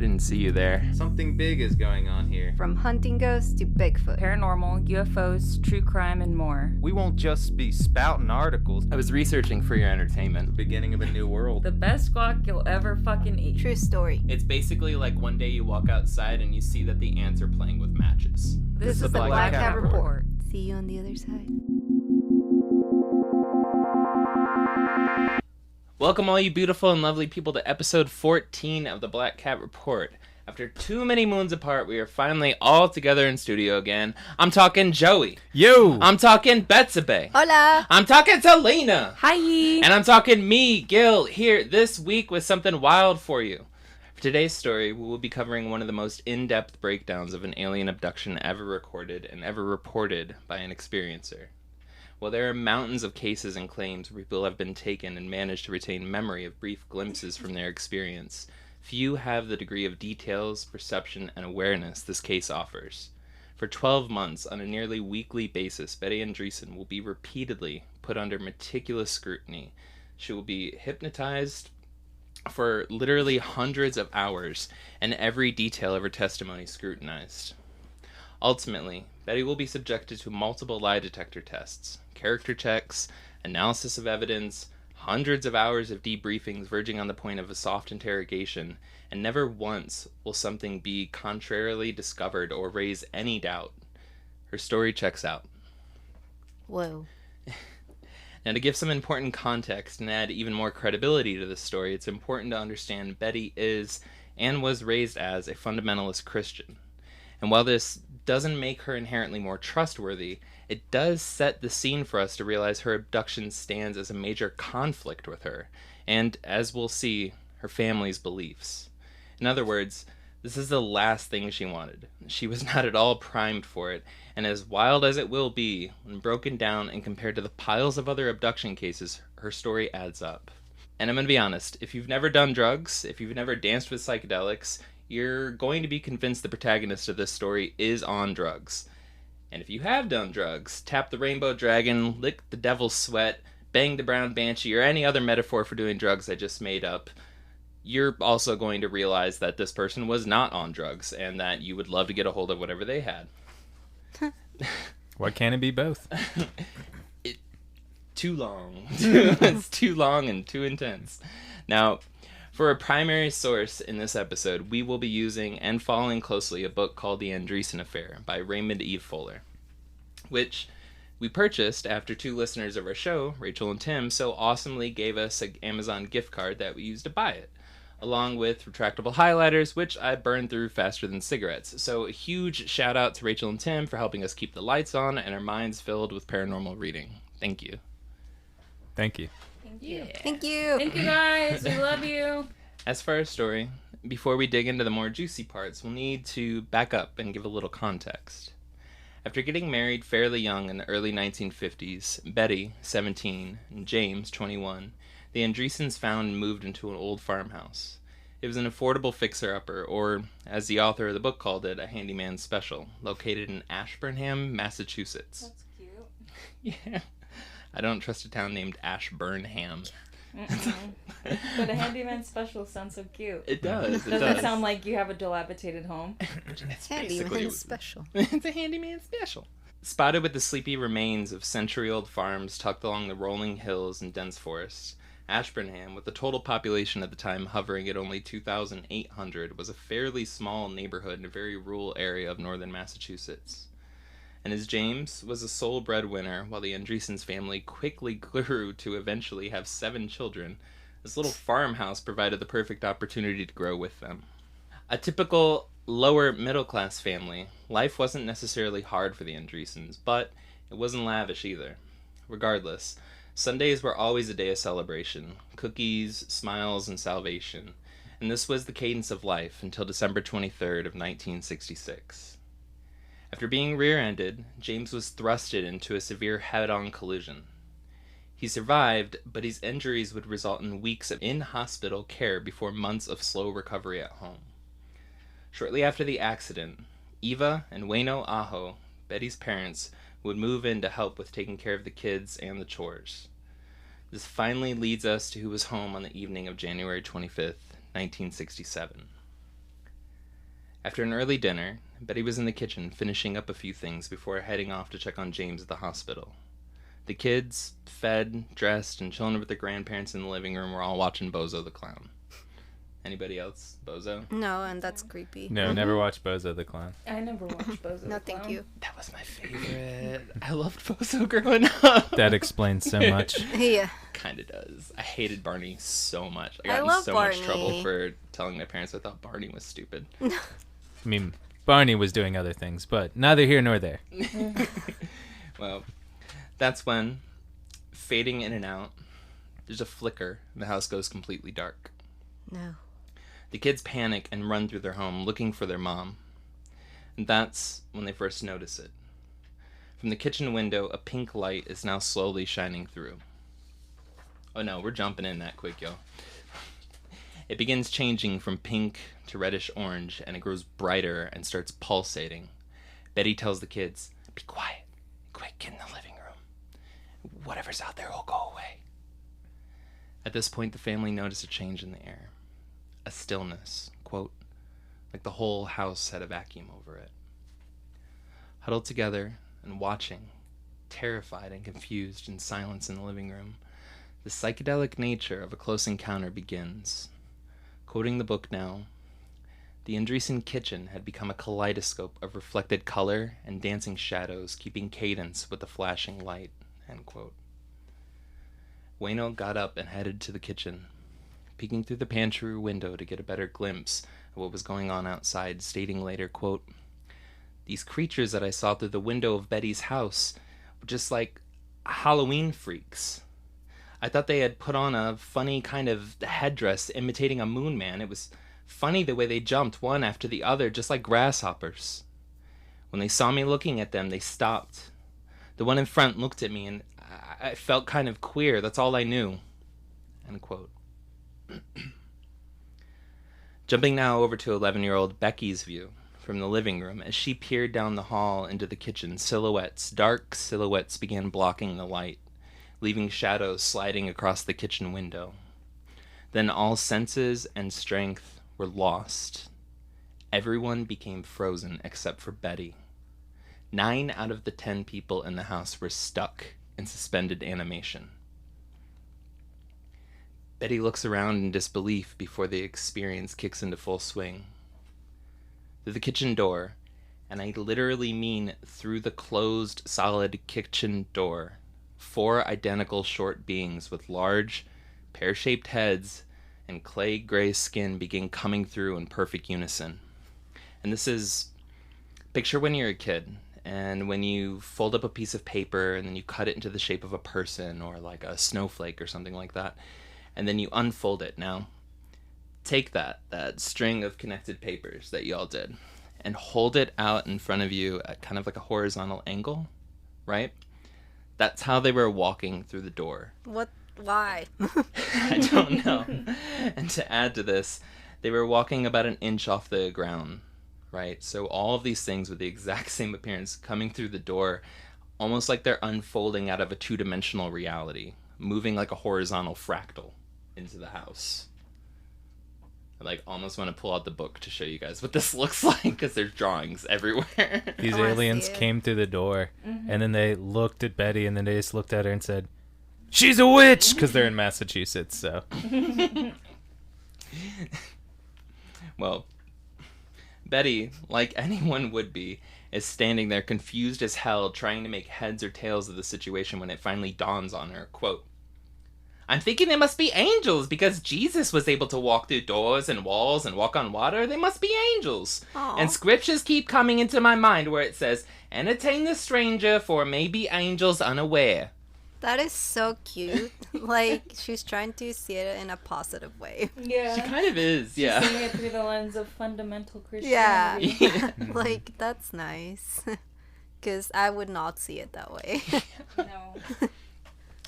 didn't see you there. Something big is going on here. From hunting ghosts to Bigfoot. Paranormal, UFOs, true crime, and more. We won't just be spouting articles. I was researching for your entertainment. The beginning of a new world. The best squawk you'll ever fucking eat. True story. It's basically like one day you walk outside and you see that the ants are playing with matches. This is the Black Cat Report. See you on the other side. Welcome all you beautiful and lovely people to episode 14 of the Black Cat Report. After too many moons apart, we are finally all together in studio again. I'm talking Joey. Yo! I'm talking Betsabe. Hola! I'm talking Selena. Hi! And I'm talking me, Gil, here this week with something wild for you. For today's story, we will be covering one of the most in-depth breakdowns of an alien abduction ever recorded and ever reported by an experiencer. While there are mountains of cases and claims where people have been taken and managed to retain memory of brief glimpses from their experience, few have the degree of details, perception, and awareness this case offers. For 12 months, on a nearly weekly basis, Betty Andreasson will be repeatedly put under meticulous scrutiny. She will be hypnotized for literally hundreds of hours, and every detail of her testimony scrutinized. Ultimately, Betty will be subjected to multiple lie detector tests, character checks, analysis of evidence, hundreds of hours of debriefings verging on the point of a soft interrogation, and never once will something be contrarily discovered or raise any doubt. Her story checks out. Whoa. Now, to give some important context and add even more credibility to this story, it's important to understand Betty is, and was raised as, a fundamentalist Christian. And while this doesn't make her inherently more trustworthy, it does set the scene for us to realize her abduction stands as a major conflict with her, and, as we'll see, her family's beliefs. In other words, this is the last thing she wanted. She was not at all primed for it, and as wild as it will be, when broken down and compared to the piles of other abduction cases, her story adds up. And I'm going to be honest, if you've never done drugs, if you've never danced with psychedelics, you're going to be convinced the protagonist of this story is on drugs. And if you have done drugs, tap the rainbow dragon, lick the devil's sweat, bang the brown banshee, or any other metaphor for doing drugs I just made up, you're also going to realize that this person was not on drugs and that you would love to get a hold of whatever they had. Why can't it be both? Too long. It's too long and too intense. Now, for a primary source in this episode, we will be using and following closely a book called The Andreasson Affair by Raymond E. Fowler, which we purchased after two listeners of our show, Rachel and Tim, so awesomely gave us an Amazon gift card that we used to buy it, along with retractable highlighters, which I burned through faster than cigarettes. So a huge shout out to Rachel and Tim for helping us keep the lights on and our minds filled with paranormal reading. Thank you. Thank you. Yeah. Thank you. Thank you guys. We love you. As for our story, before we dig into the more juicy parts, we'll need to back up and give a little context. After getting married fairly young in the early 1950s, Betty, 17, and James, 21, the Andreassons found and moved into an old farmhouse. It was an affordable fixer-upper, or, as the author of the book called it, a handyman special, located in Ashburnham, Massachusetts. That's cute. Yeah. I don't trust a town named Ashburnham. But a handyman special sounds so cute. It does. Does it sound like you have a dilapidated home? It's Handyman special. It's a handyman special. Spotted with the sleepy remains of century-old farms tucked along the rolling hills and dense forests, Ashburnham, with the total population at the time hovering at only 2,800, was a fairly small neighborhood in a very rural area of northern Massachusetts. And as James was a sole breadwinner, while the Andreassons family quickly grew to eventually have 7 children, this little farmhouse provided the perfect opportunity to grow with them. A typical lower middle-class family, life wasn't necessarily hard for the Andreassons, but it wasn't lavish either. Regardless, Sundays were always a day of celebration, cookies, smiles, and salvation, and this was the cadence of life until December 23rd of 1966. After being rear-ended, James was thrusted into a severe head-on collision. He survived, but his injuries would result in weeks of in-hospital care before months of slow recovery at home. Shortly after the accident, Eva and Waino Aho, Betty's parents, would move in to help with taking care of the kids and the chores. This finally leads us to who was home on the evening of January 25th, 1967. After an early dinner, Betty was in the kitchen finishing up a few things before heading off to check on James at the hospital. The kids, fed, dressed, and chilling with their grandparents in the living room, were all watching Bozo the Clown. Anybody else? Bozo? No, and that's creepy. No, never watched Bozo the Clown. I never watched Bozo. No, the thank Clown. you. That was my favorite. I loved Bozo growing up. That explains so much. Yeah. Kind of does. I hated Barney so much. I I got in love so much Barney. trouble for telling my parents I thought Barney was stupid. I mean, Barney was doing other things, but neither here nor there. Well, that's when, fading in and out, there's a flicker and the house goes completely dark. No. The kids panic and run through their home looking for their mom. And that's when they first notice it. From the kitchen window, a pink light is now slowly shining through. Oh no, we're jumping in that quick, yo. It begins changing from pink to reddish orange, and it grows brighter and starts pulsating. Betty tells the kids, "Be quiet. Quick, get in the living room. Whatever's out there will go away." At this point, the family noticed a change in the air. A stillness, quote, like the whole house had a vacuum over it. Huddled together and watching, terrified and confused in silence in the living room, the psychedelic nature of a close encounter begins. Quoting the book now, the Andreasson kitchen had become a kaleidoscope of reflected color and dancing shadows, keeping cadence with the flashing light, end quote. Wayno got up and headed to the kitchen, peeking through the pantry window to get a better glimpse of what was going on outside, stating later, quote, "These creatures that I saw through the window of Betty's house were just like Halloween freaks. I thought they had put on a funny kind of headdress imitating a moon man. It was funny the way they jumped one after the other, just like grasshoppers. When they saw me looking at them, they stopped. The one in front looked at me, and I felt kind of queer. That's all I knew." End quote. Jumping now over to 11-year-old Becky's view from the living room, as she peered down the hall into the kitchen, dark silhouettes began blocking the light, leaving shadows sliding across the kitchen window. Then all senses and strength were lost. Everyone became frozen except for Betty. 9 out of the 10 people in the house were stuck in suspended animation. Betty looks around in disbelief before the experience kicks into full swing. Through the kitchen door, and I literally mean through the closed, solid kitchen door, 4 identical short beings with large, pear-shaped heads and clay-gray skin begin coming through in perfect unison. And this is, picture when you're a kid, and when you fold up a piece of paper and then you cut it into the shape of a person or like a snowflake or something like that, and then you unfold it. Now, take that string of connected papers that you all did, and hold it out in front of you at kind of like a horizontal angle, right? That's how they were walking through the door. What? Why? I don't know. And to add to this, they were walking about an inch off the ground, right? So all of these things with the exact same appearance coming through the door, almost like they're unfolding out of a 2-dimensional reality, moving like a horizontal fractal into the house. I like almost want to pull out the book to show you guys what this looks like, because there's drawings everywhere. These I wanna aliens see it. came through the door, and then they looked at Betty, and then they just looked at her and said, "She's a witch!" Because they're in Massachusetts, so. Well, Betty, like anyone would be, is standing there confused as hell, trying to make heads or tails of the situation when it finally dawns on her. Quote, "I'm thinking they must be angels, because Jesus was able to walk through doors and walls and walk on water. They must be angels. Aw. And scriptures keep coming into my mind where it says, 'Entertain the stranger, for may be angels unaware.'" That is so cute. Like, she's trying to see it in a positive way. Yeah. She kind of is, yeah. Seeing it through the lens of fundamental Yeah. Christianity. Like, that's nice. Because I would not see it that way. No.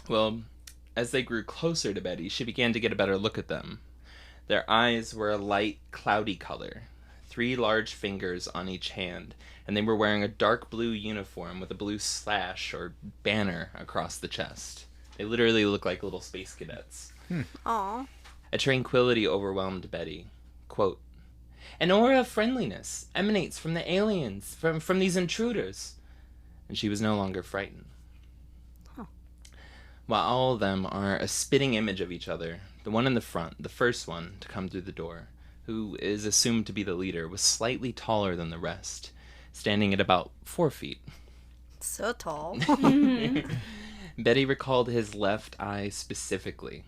Well, as they grew closer to Betty, she began to get a better look at them. Their eyes were a light, cloudy color, 3 large fingers on each hand, and they were wearing a dark blue uniform with a blue slash or banner across the chest. They literally look like little space cadets. Aw. A tranquility overwhelmed Betty. Quote, An aura of friendliness emanates from the aliens, from these intruders. And she was no longer frightened. Huh. While all of them are a spitting image of each other, the one in the front, the first one to come through the door, who is assumed to be the leader, was slightly taller than the rest, standing at about 4 feet. So tall. Betty recalled his left eye specifically.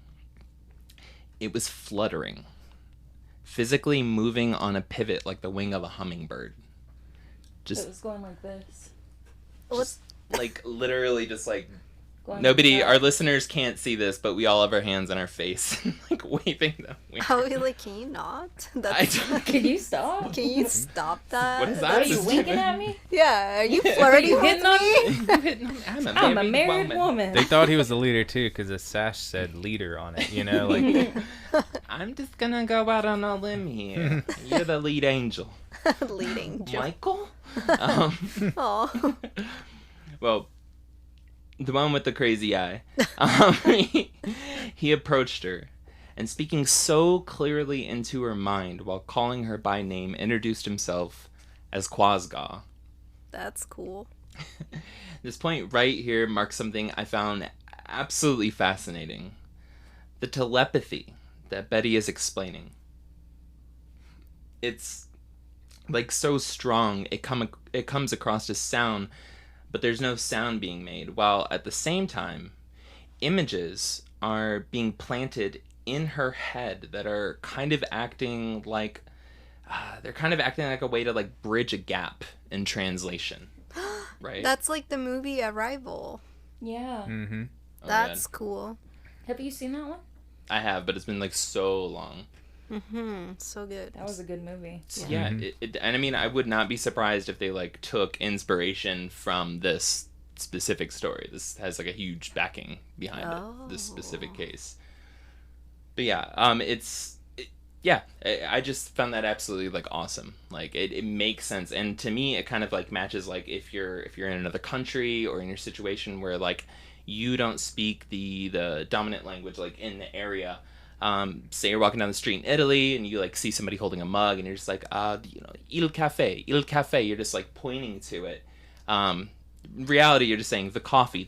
It was fluttering, physically moving on a pivot like the wing of a hummingbird. So it was going like this. Just like literally just like Going nobody, like that. our listeners can't see this, but we all have our hands on our face, like waving them. How like, can you not? I don't- Can you stop? Can you stop that? What is that? Are you Just winking do it. at me? Yeah, are you flirting with hitting on me? I'm I'm a married woman. They thought he was the leader too, because the sash said leader on it. You know, like I'm just gonna go out on a limb here. You're the lead angel. Leading joke. Michael? Oh. Well, the one with the crazy eye. He approached her, and speaking so clearly into her mind while calling her by name, introduced himself as Quasga. That's cool. This point right here marks something I found absolutely fascinating. The telepathy that Betty is explaining. It's like so strong, it comes across as sound, but there's no sound being made, while at the same time, images are being planted in her head that are kind of acting like, a way to like bridge a gap in translation, right? That's like the movie Arrival. Yeah. mm-hmm. Oh, That's man. cool. Have you seen that one? I have, but it's been like so long. So good. That was a good movie. Yeah, Mhm. and I mean, I would not be surprised if they like took inspiration from this specific story. This has like a huge backing behind it, this specific case. But yeah, I just found that absolutely like awesome. Like it makes sense, and to me, it kind of like matches like if you're in another country or in your situation where like you don't speak the dominant language like in the area. Say you're walking down the street in Italy and you like see somebody holding a mug and you're just like, il caffè. You're just like pointing to it. In reality, you're just saying the coffee,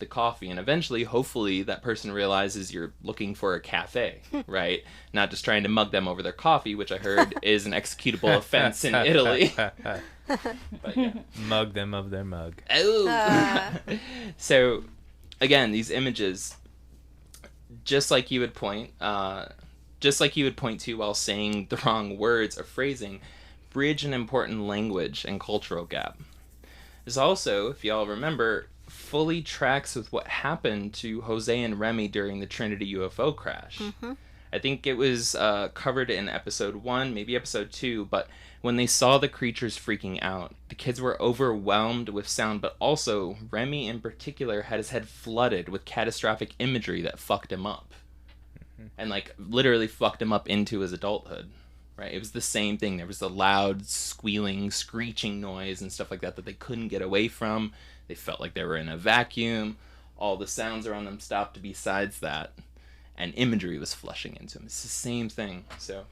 and eventually, hopefully, that person realizes you're looking for a cafe, right? Not just trying to mug them over their coffee, which I heard is an executable offense in Italy. But, yeah. Mug them of their mug. Oh. So, again, these images, just like you would point to while saying the wrong words or phrasing, bridge an important language and cultural gap. This also, if y'all remember, fully tracks with what happened to Jose and Remy during the Trinity UFO crash. I think it was covered in episode 1, maybe episode 2, but when they saw the creatures freaking out, the kids were overwhelmed with sound, but also Remy in particular had his head flooded with catastrophic imagery that fucked him up. And like literally fucked him up into his adulthood. Right? It was the same thing. There was the loud squealing, screeching noise and stuff like that they couldn't get away from. They felt like they were in a vacuum. All the sounds around them stopped besides that. And imagery was flushing into them. It's the same thing. So,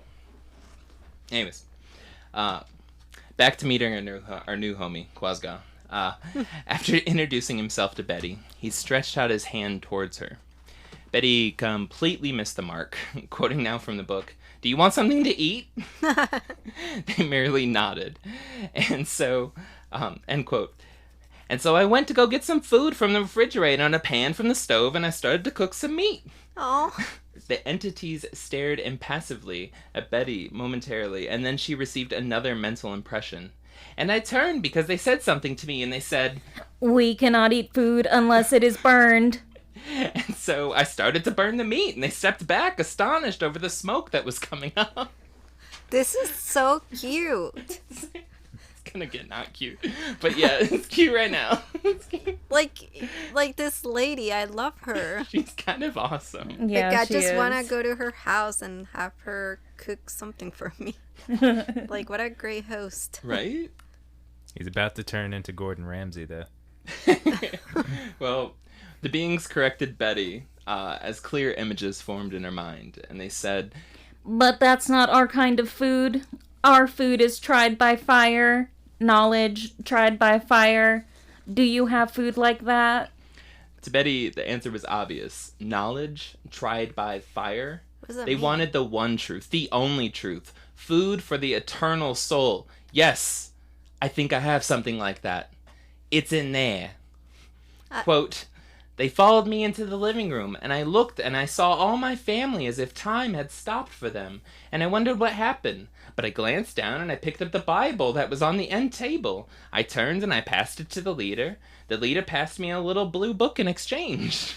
anyways. Back to meeting our new homie, Quasga. After introducing himself to Betty, he stretched out his hand towards her. Betty completely missed the mark. Quoting now from the book, "Do you want something to eat?" They merely nodded. And so, end quote. "And so I went to go get some food from the refrigerator and a pan from the stove, and I started to cook some meat." Oh. The entities stared impassively at Betty momentarily, and then she received another mental impression. "And I turned because they said something to me, and they said, 'We cannot eat food unless it is burned.' And so I started to burn the meat, and they stepped back, astonished over the smoke that was coming up." This is so cute. It's gonna get not cute. But yeah, it's cute right now. It's cute. Like this lady, I love her. She's kind of awesome. Yeah, Like I she just is. want to go to her house and have her cook something for me. Like what a great host. Right? He's about to turn into Gordon Ramsay, though. Well, the beings corrected Betty as clear images formed in her mind, and they said, But that's not our kind of food. our food is tried by fire. Knowledge tried by fire. Do you have food like that? To Betty, the answer was obvious. Knowledge tried by fire. What does that They mean? wanted the one truth, the only truth. Food for the eternal soul. Yes, I think I have something like that. It's in there. Quote, they followed me into the living room, and I looked and I saw all my family as if time had stopped for them, and I wondered what happened. But I glanced down and I picked up the Bible that was on the end table. I turned and I passed it to the leader. The leader passed me a little blue book in exchange.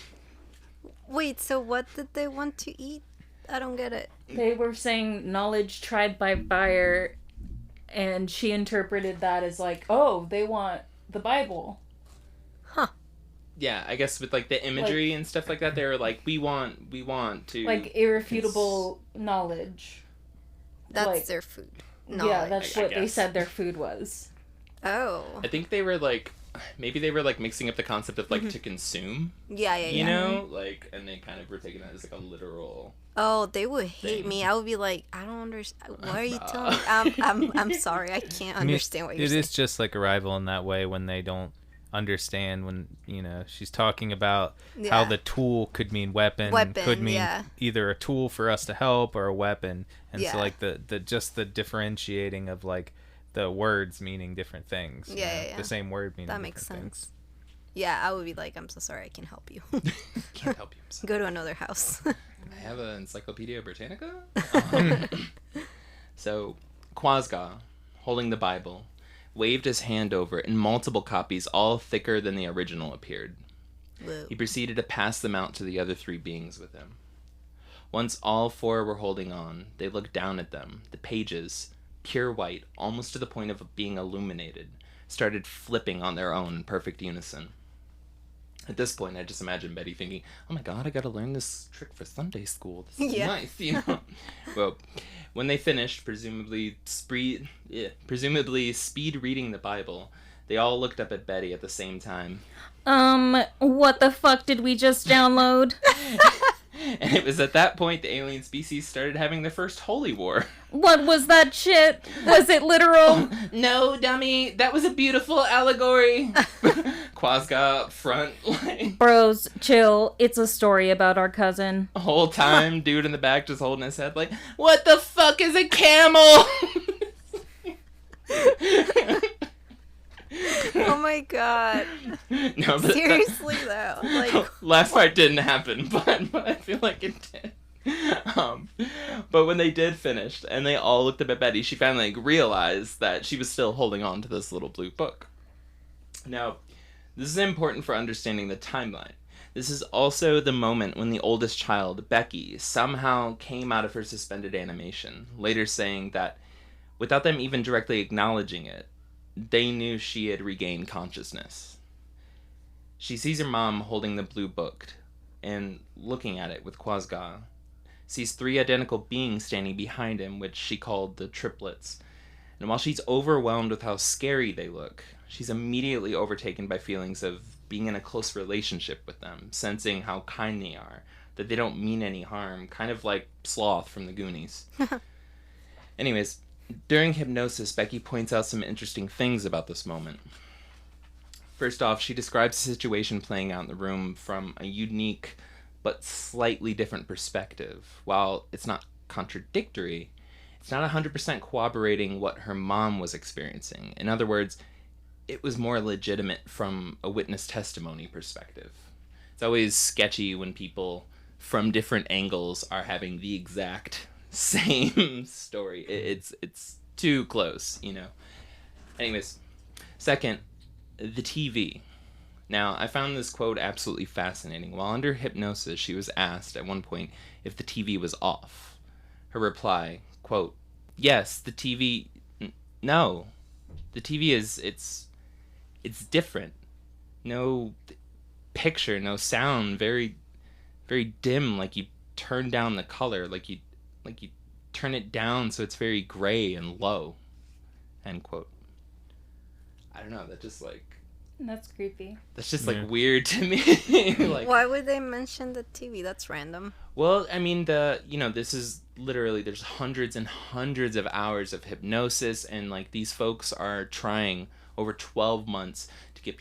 Wait, so what did they want to eat? I don't get it. They were saying knowledge tried by fire, and she interpreted that as like, oh, they want the Bible. Yeah, I guess with like the imagery and stuff like that, they were like, we want to Like irrefutable knowledge. That's Like- their food. Yeah, Knowledge. that's I what they guess. said their food was. Oh. I think they were like, maybe they were like mixing up the concept of like to consume, Yeah, yeah, yeah. you know, like, and they kind of were taking that as like a literal. Oh, they would hate Thing. me. I would be like, I don't understand. Why are you telling me? I'm sorry. I can't I mean, understand what you're it saying. is just like Arrival in that way when they don't understand when, you know, she's talking about how Yeah. the tool could mean weapon Weapon, could mean yeah. either a tool for us to help or a weapon. And Yeah. so like the just the differentiating of like the words meaning different things. you Yeah, know, yeah, yeah. the same word meaning That makes different sense. Yeah, I would be like, I'm so sorry. I can't help you. Can't help you. I'm sorry. Go to another house. I have an Encyclopedia Britannica. So, Quasga, holding the Bible, waved his hand over it, and multiple copies, all thicker than the original, appeared. Whoa. He proceeded to pass them out to the other three beings with him. Once all four were holding on, they looked down at them. The pages, pure white, almost to the point of being illuminated, started flipping on their own in perfect unison. At this point, I just imagine Betty thinking, oh my god, I gotta learn this trick for Sunday school. This is Yeah. nice, you know? Well, when they finished, presumably speed reading the Bible, they all looked up at Betty at the same time. What the fuck did we just download? And it was at that point the alien species started having their first holy war. What was that shit? Was it literal? No, dummy, that was a beautiful allegory. Quasga up front, like, Bros, chill. It's a story about our cousin. the whole time, dude in the back just holding his head like, what the fuck is a camel? Oh my god. No, but Seriously though. Like, last part didn't happen, but I feel like it did. But when they did finish and they all looked up at Betty, she finally realized that she was still holding on to this little blue book. Now, this is important for understanding the timeline. This is also the moment when the oldest child, Becky, somehow came out of her suspended animation, later saying that without them even directly acknowledging it, they knew she had regained consciousness. She sees her mom holding the blue book and looking at it with Quasga, sees three identical beings standing behind him, which she called the triplets. And while she's overwhelmed with how scary they look, she's immediately overtaken by feelings of being in a close relationship with them, sensing how kind they are, that they don't mean any harm, kind of like Sloth from the Goonies. Anyways, during hypnosis, Becky points out some interesting things about this moment. First off, she describes the situation playing out in the room from a unique but slightly different perspective. While it's not contradictory, it's not 100% corroborating what her mom was experiencing. In other words, it was more legitimate from a witness testimony perspective. It's always sketchy when people from different angles are having the exact same story. It's too close, you know. Anyways, second, the TV. Now, I found this quote absolutely fascinating. While under hypnosis, she was asked at one point if the TV was off. Her reply, quote, yes, the TV... No. The TV is... It's different. No picture, no sound. Very, very dim, like you turn down the color, like you turn it down so it's very gray and low. End quote. I don't know, that just like... That's creepy. That's just Yeah. like weird to me. Like, Why would they mention the TV? That's random. well, I mean, this is literally, there's hundreds and hundreds of hours of hypnosis, and like these folks are trying over 12 months to get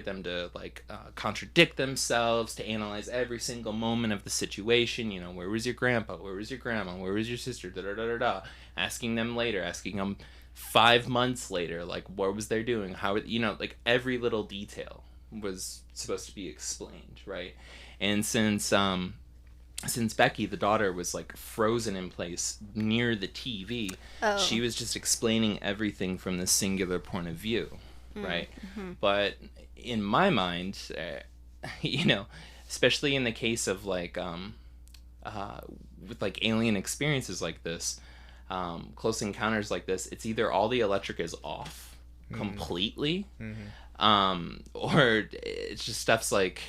them to like contradict themselves, to analyze every single moment of the situation. You know, where was your grandpa? Where was your grandma? Where was your sister? Da da da da da. Asking them later, asking them 5 months later, like what was they doing? How, you know, like every little detail was supposed to be explained, right? And since Becky, the daughter, was like frozen in place near the TV, she was just explaining everything from this singular point of view, right? Mm-hmm. But in my mind, you know, especially in the case of like with like alien experiences like this, close encounters like this, it's either all the electric is off completely, or it's just stuff's like,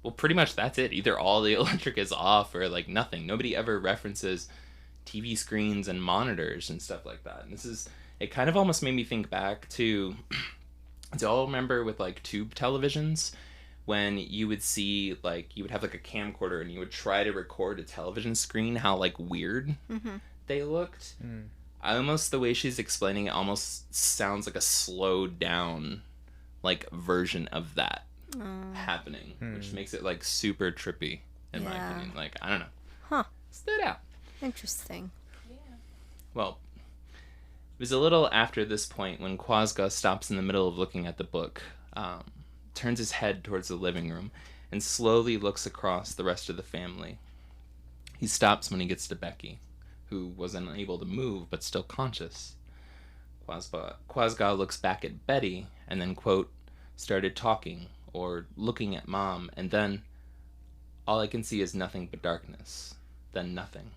well, pretty much that's it. Either all the electric is off or like nothing. Nobody ever references TV screens and monitors and stuff like that. And it kind of almost made me think back to, do you all remember with like tube televisions when you would see like, you would have like a camcorder and you would try to record a television screen, how like weird they looked? The way she's explaining it almost sounds like a slowed down like version of that happening, which makes it like super trippy in my opinion. Like, I don't know. Stood out. Interesting. Well, it was a little after this point when Kwasga stops in the middle of looking at the book, turns his head towards the living room, and slowly looks across the rest of the family. He stops when he gets to Becky, who was unable to move but still conscious. Kwasga looks back at Betty and then, quote, started talking or looking at Mom, and then all I can see is nothing but darkness. Then nothing.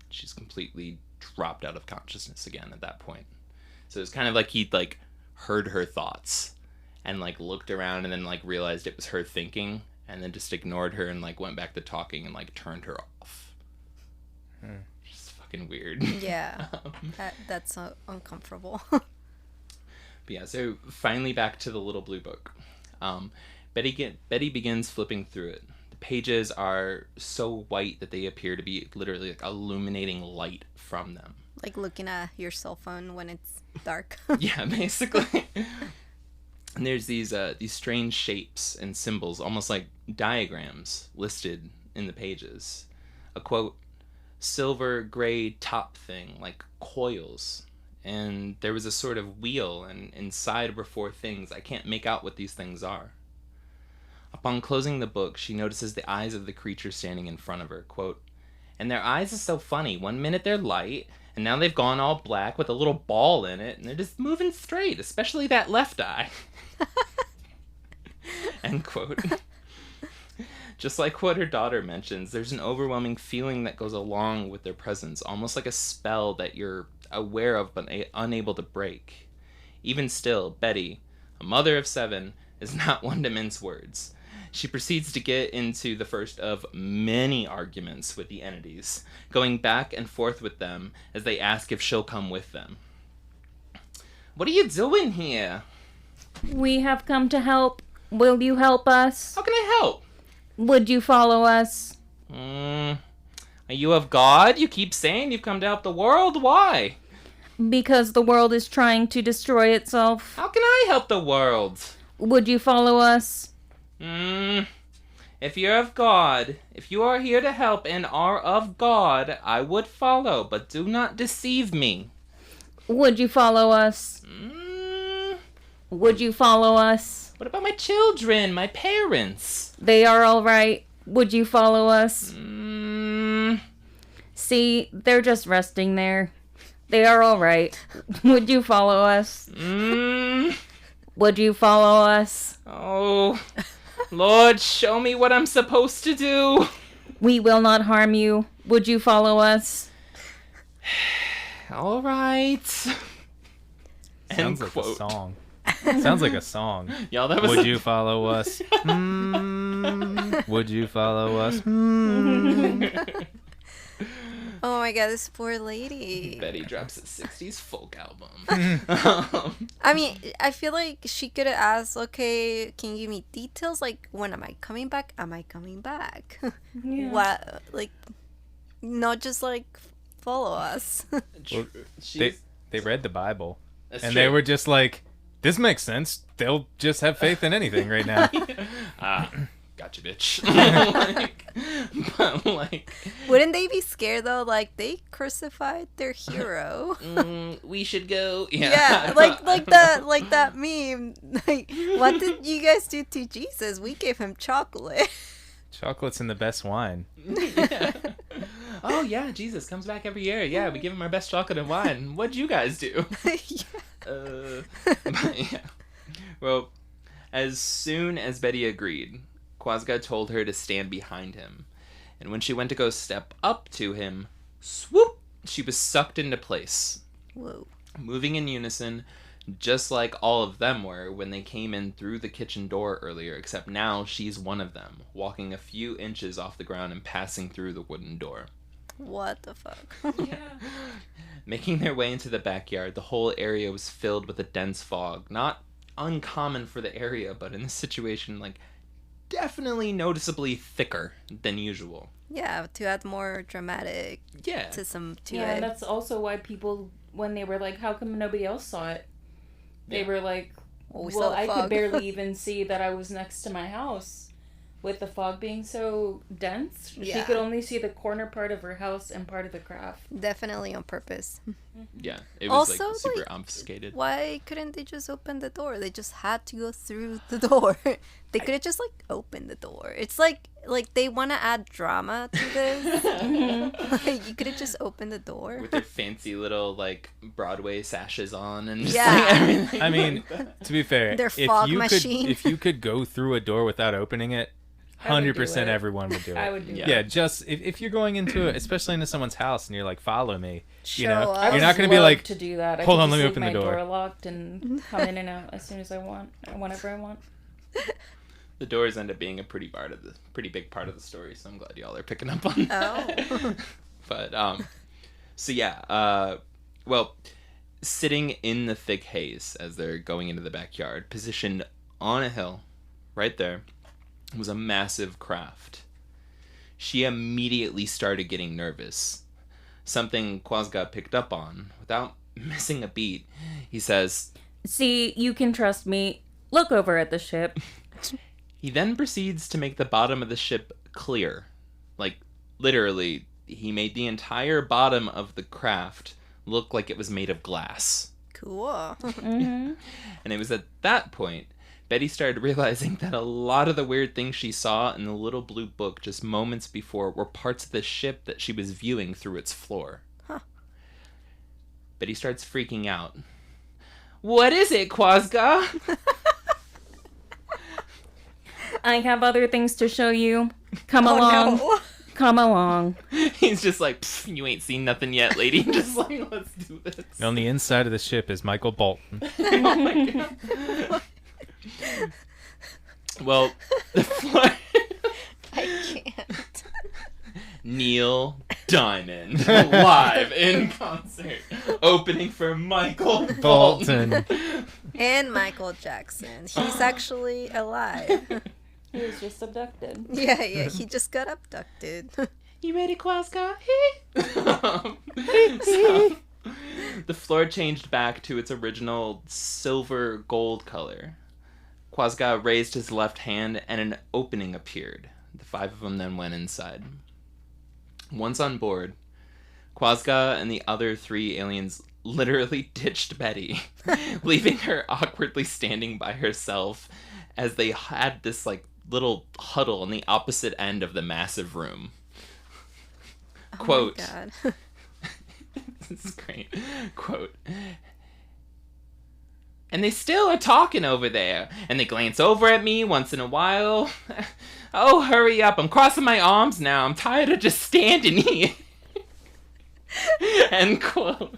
She's completely dropped out of consciousness again at that point. So it's kind of like he'd like heard her thoughts and like looked around and then like realized it was her thinking and then just ignored her and like went back to talking and like turned her off. Just fucking weird. Yeah. That's uncomfortable. But yeah, so finally back to the little blue book. Betty begins flipping through it. The pages are so white that they appear to be literally like illuminating light from them. Like looking at your cell phone when it's dark. Yeah, basically. And there's these strange shapes and symbols, almost like diagrams, listed in the pages. A quote, silver gray top thing, like coils. And there was a sort of wheel, and inside were 4 things. I can't make out what these things are. Upon closing the book, she notices the eyes of the creature standing in front of her. Quote, and their eyes are so funny. One minute they're light, and now they've gone all black with a little ball in it, and they're just moving straight, especially that left eye. End quote. Just like what her daughter mentions, there's an overwhelming feeling that goes along with their presence, almost like a spell that you're aware of but unable to break. Even still, Betty, a mother of 7, is not one to mince words. She proceeds to get into the first of many arguments with the entities, going back and forth with them as they ask if she'll come with them. What are you doing here? We have come to help. Will you help us? How can I help? Would you follow us? Are you of God? You keep saying you've come to help the world. Why? Because the world is trying to destroy itself. How can I help the world? Would you follow us? If you're of God, if you are here to help and are of God, I would follow, but do not deceive me. Would you follow us? Would you follow us? What about my children, my parents? They are all right. Would you follow us? See, they're just resting there. They are all right. Would you follow us? Would you follow us? Oh, Lord, show me what I'm supposed to do. We will not harm you. Would you follow us? All right. Sounds like a song. Sounds like a song. Y'all, that was Would you follow us? Would you follow us? Oh my god, this poor lady. Betty drops a 60s folk album. I mean, I feel like she could have asked, okay, can you give me details? Like, when am I coming back? Am I coming back? Yeah. What? Like, not just like, follow us. True. They read the Bible. That's And true. they were just like, this makes sense. They'll just have faith in anything right now. Gotcha, bitch. But like, Wouldn't they be scared though? Like, they crucified their hero. we should go. Yeah, like that meme. Like, what did you guys do to Jesus? We gave him chocolate. Chocolate's in the best wine. Yeah. Oh yeah, Jesus comes back every year. Yeah, we give him our best chocolate and wine. What'd you guys do? But, yeah. Well, as soon as Betty agreed, Quasga told her to stand behind him. And when she went to go step up to him, swoop, she was sucked into place. Whoa. Moving in unison, just like all of them were when they came in through the kitchen door earlier, except now she's one of them, walking a few inches off the ground and passing through the wooden door. What the fuck? Making their way into the backyard, the whole area was filled with a dense fog. Not uncommon for the area, but in this situation, like, definitely noticeably thicker than usual. Yeah, to add more dramatic Yeah. to Yeah, it. and that's also why people, when they were like, how come nobody else saw it? They Yeah. were like, Well, we saw well, the I fog." could barely even see that I was next to my house. With the fog being so dense, she Yeah. could only see the corner part of her house and part of the craft. Definitely on purpose. Yeah. It was Also, like super like, obfuscated. Why couldn't they just open the door? They just had to go through the door. They could have just like opened the door. It's like they want to add drama to this. Like, you could have just opened the door. With their fancy little like Broadway sashes on and just Yeah. like everything. I mean, to be fair, Their fog machine. if you could go through a door without opening it, I would do 100% it. everyone would do it. I would do Yeah. it. Yeah, just if you're going into it, especially into someone's house, and you're like, follow me, you Show know, us. I you're would not going to be love like, to do that. I hold could on, just let me leave open my the door. locked and come in and out as soon as I want, or whenever I want. The doors end up being a pretty big part of the story, so I'm glad y'all are picking up on that. Oh. But so yeah, well, sitting in the thick haze as they're going into the backyard, positioned on a hill, right there, was a massive craft. She immediately started getting nervous. Something Quasga picked up on. Without missing a beat, he says, See, you can trust me. Look over at the ship. he then proceeds to make the bottom of the ship clear. Like, literally, he made the entire bottom of the craft look like it was made of glass. Cool. Mm-hmm. And it was at that point Betty started realizing that a lot of the weird things she saw in the little blue book just moments before were parts of the ship that she was viewing through its floor. Huh. Betty starts freaking out. What is it, Quasga? I have other things to show you. Come Oh, along. no. Come along. He's just like, "Pfft, you ain't seen nothing yet, lady. Just like, let's do this. and on the inside of the ship is Michael Bolton. Oh my God. Well, the floor... I can't. Neil Diamond live in concert, opening for Michael Bolton. And Michael Jackson. He's actually alive. He was just abducted. Yeah, he just got abducted. You ready, Quasga? So, the floor changed back to its original silver gold color. Quasga raised his left hand and an opening appeared. The five of them then went inside. Once on board, Quasga and the other three aliens literally ditched Betty, leaving her awkwardly standing by herself as they had this like little huddle on the opposite end of the massive room. Quote, Oh my God. this is great. Quote, and they still are talking over there, and they glance over at me once in a while. Oh, hurry up. I'm crossing my arms now. I'm tired of just standing here. End quote.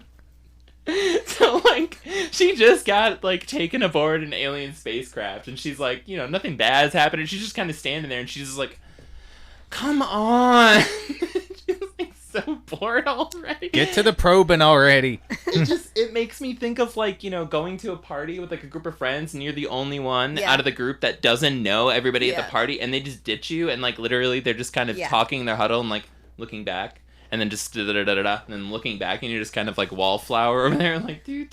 So, like, she just got, like, taken aboard an alien spacecraft, and she's like, you know, nothing bad's happened, and she's just kind of standing there, and she's just like, come on. She's, like, so portal already. Get to the probing already. It makes me think of like, going to a party with like a group of friends and you're the only one out of the group that doesn't know everybody at the party, and they just ditch you, and like literally they're just kind of talking in their huddle and like looking back and then just da-da-da-da-da, and then looking back and you're just kind of like wallflower over there like do.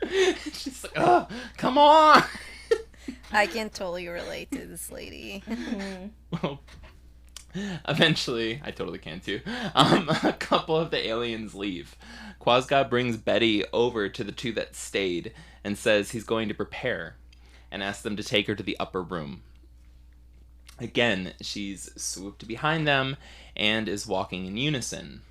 It's just like, oh, come on. I can totally relate to this lady. Well, eventually, I totally can too. A couple of the aliens leave. Quasga brings Betty over to the two that stayed and says he's going to prepare and asks them to take her to the upper room. Again, she's swooped behind them and is walking in unison.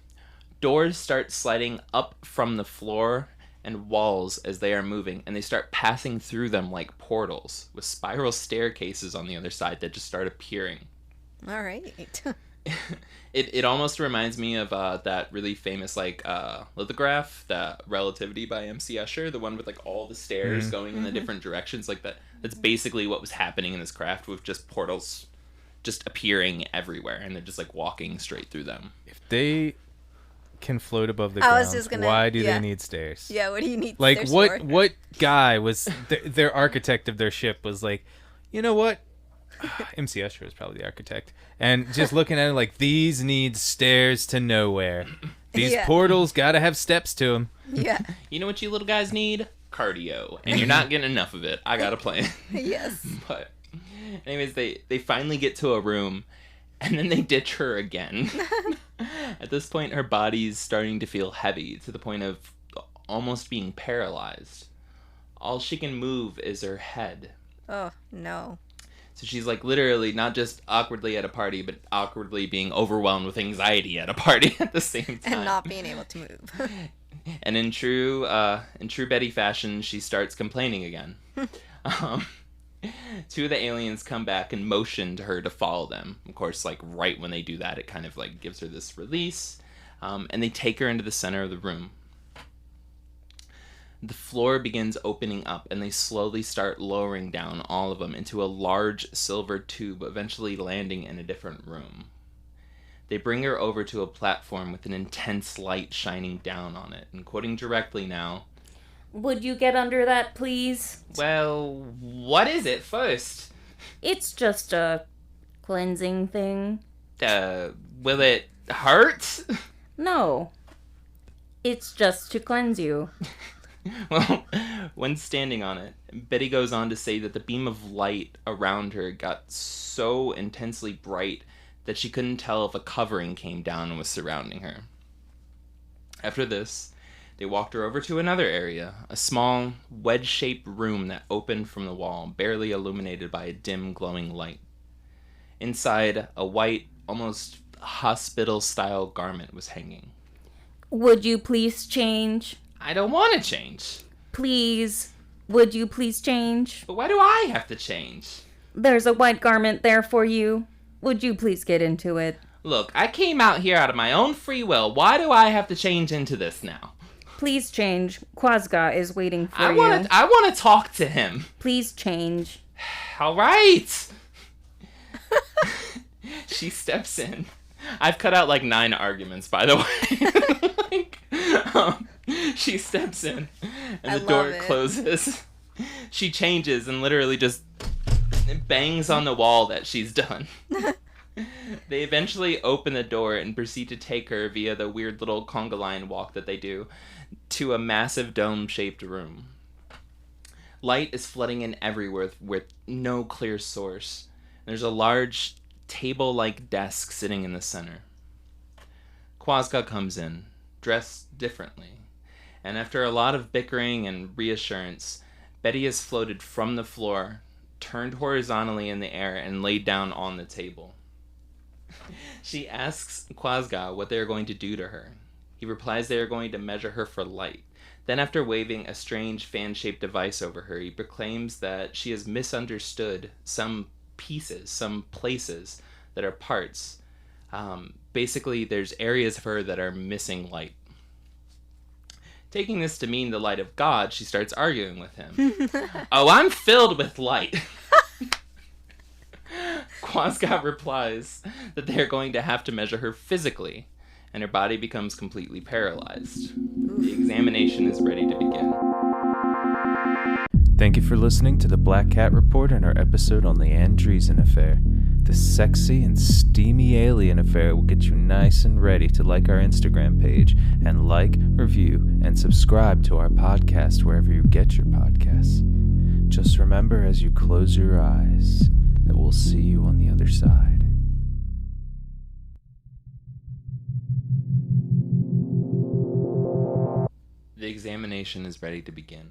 Doors start sliding up from the floor and walls as they are moving, and they start passing through them like portals, with spiral staircases on the other side that just start appearing. All right. It almost reminds me of that really famous lithograph, that Relativity by M.C. Escher, the one with like all the stairs going in the different directions, like that. That's basically what was happening in this craft, with just portals just appearing everywhere, and they're just like walking straight through them. If they can float above the I was ground, just gonna- why do yeah. they need stairs? Yeah, what do you need Like, stairs what for? what guy was their architect of their ship was like, you know what? MC Escher was probably the architect. And just looking at it like, these need stairs to nowhere. These portals gotta have steps to them. Yeah. You know what you little guys need? Cardio. And you're not getting enough of it. I got a plan. Yes. But anyways, they finally get to a room, and then they ditch her again. At this point, her body's starting to feel heavy, to the point of almost being paralyzed. All she can move is her head. Oh, no. So she's like literally not just awkwardly at a party, but awkwardly being overwhelmed with anxiety at a party at the same time. And not being able to move. And in true Betty fashion, she starts complaining again. Two of the aliens come back and motion to her to follow them. Of course, like right when they do that, it kind of like gives her this release. And they take her into the center of the room. The floor begins opening up, and they slowly start lowering down, all of them, into a large silver tube, eventually landing in a different room. They bring her over to a platform with an intense light shining down on it. And quoting directly now, Would you get under that, please? well, what is it first? It's just a cleansing thing. Will it hurt? No. It's just to cleanse you. Well, when standing on it, Betty goes on to say that the beam of light around her got so intensely bright that she couldn't tell if a covering came down and was surrounding her. After this, they walked her over to another area, a small, wedge-shaped room that opened from the wall, barely illuminated by a dim, glowing light. Inside, a white, almost hospital-style garment was hanging. Would you please change? I don't want to change. Please. Would you please change? But why do I have to change? There's a white garment there for you. Would you please get into it? Look, I came out here out of my own free will. Why do I have to change into this now? Please change. Quasga is waiting for I you. want to talk to him. Please change. All right. She steps in. I've cut out like 9 arguments, by the way. She steps in, and the door closes. She changes and literally just bangs on the wall that she's done. They eventually open the door and proceed to take her via the weird little conga line walk that they do to a massive dome-shaped room. Light is flooding in everywhere with no clear source. There's a large table-like desk sitting in the center. Quasga comes in, dressed differently, and after a lot of bickering and reassurance, Betty is floated from the floor, turned horizontally in the air, and laid down on the table. She asks Quasga what they are going to do to her. He replies they are going to measure her for light. Then, after waving a strange fan-shaped device over her, he proclaims that she has misunderstood some pieces, some places that are parts. Basically, there's areas of her that are missing light. Taking this to mean the light of God, she starts arguing with him. Oh, I'm filled with light. Quasga replies that they are going to have to measure her physically, and her body becomes completely paralyzed. The examination is ready to begin. Thank you for listening to the Black Cat Report and our episode on the Andreasson Affair. This sexy and steamy alien affair will get you nice and ready to like our Instagram page and like, review, and subscribe to our podcast wherever you get your podcasts. Just remember as you close your eyes that we'll see you on the other side. The examination is ready to begin.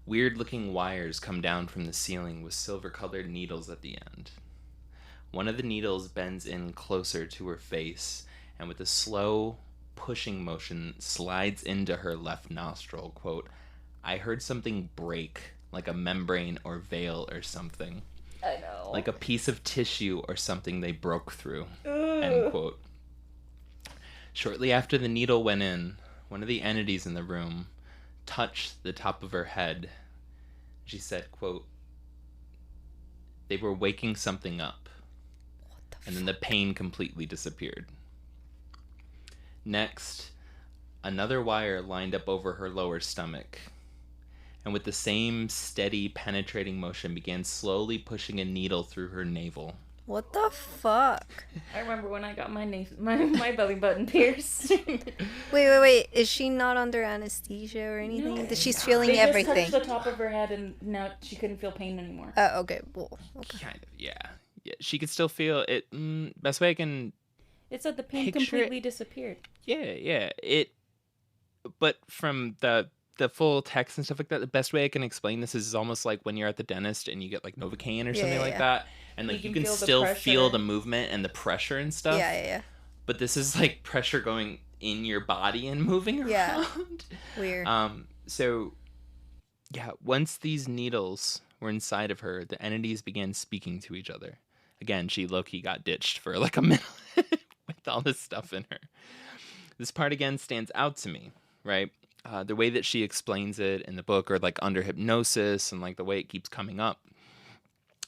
Weird-looking wires come down from the ceiling with silver-colored needles at the end. One of the needles bends in closer to her face, and with a slow, pushing motion, slides into her left nostril. Quote, "I heard something break, like a membrane or veil or something. I know. Like a piece of tissue or something they broke through." End quote. Shortly after the needle went in, one of the entities in the room touched the top of her head. She said, quote, "They were waking something up." And then the pain completely disappeared. Next, another wire lined up over her lower stomach, and with the same steady, penetrating motion began slowly pushing a needle through her navel. What the fuck? I remember when I got my belly button pierced. Wait. Is she not under anesthesia or anything? No. She's feeling They everything. just touched the top of her head, and now she couldn't feel pain anymore. Okay. Well, okay. Kind of, yeah. She could still feel it. Best way I can... It said the pain Picture completely disappeared. Yeah. But from the full text and stuff like that, the best way I can explain this is almost like when you're at the dentist and you get like Novocaine or something like that, and like you can feel the still pressure. feel the movement and the pressure and stuff. Yeah. But this is like pressure going in your body and moving around. Yeah. Weird. So yeah, once these needles were inside of her, the entities began speaking to each other. Again, she low-key got ditched for like a minute with all this stuff in her. This part again stands out to me, right? The way that she explains it in the book, or like under hypnosis, and like the way it keeps coming up,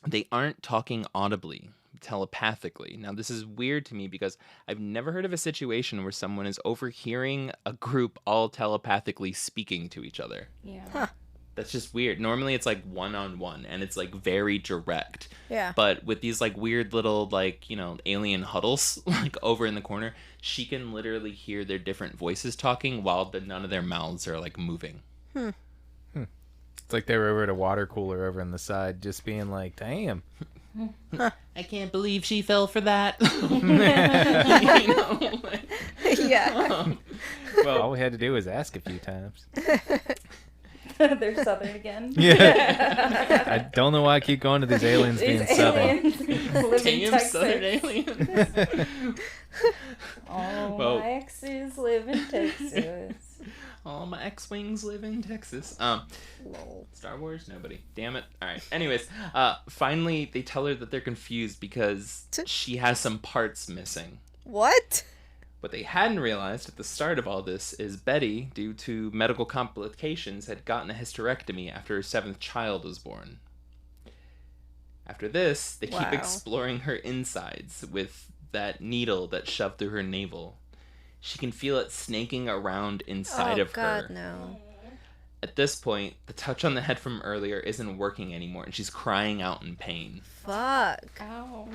they aren't talking audibly, telepathically. Now, this is weird to me because I've never heard of a situation where someone is overhearing a group all telepathically speaking to each other. Yeah. Huh. That's just weird. Normally it's like one-on-one and it's like very direct. Yeah. But with these like weird little like, alien huddles like over in the corner, she can literally hear their different voices talking while none of their mouths are like moving. It's like they were over at a water cooler over on the side just being like, damn. I can't believe she fell for that. Yeah. Well, all we had to do was ask a few times. They're southern again. Yeah. I don't know why I keep going to these aliens being southern. Live in Damn, Texas. southern aliens. All Well- my exes live in Texas. All my X-Wings live in Texas. Lol. Star Wars? Nobody. Damn it. Alright. Anyways, finally they tell her that they're confused because she has some parts missing. What? What they hadn't realized at the start of all this is Betty, due to medical complications, had gotten a hysterectomy after her 7th child was born. After this, they keep Wow. exploring her insides with that needle that's shoved through her navel. She can feel it snaking around inside of God, her. no. At this point, the touch on the head from earlier isn't working anymore, and she's crying out in pain. Fuck. Ow.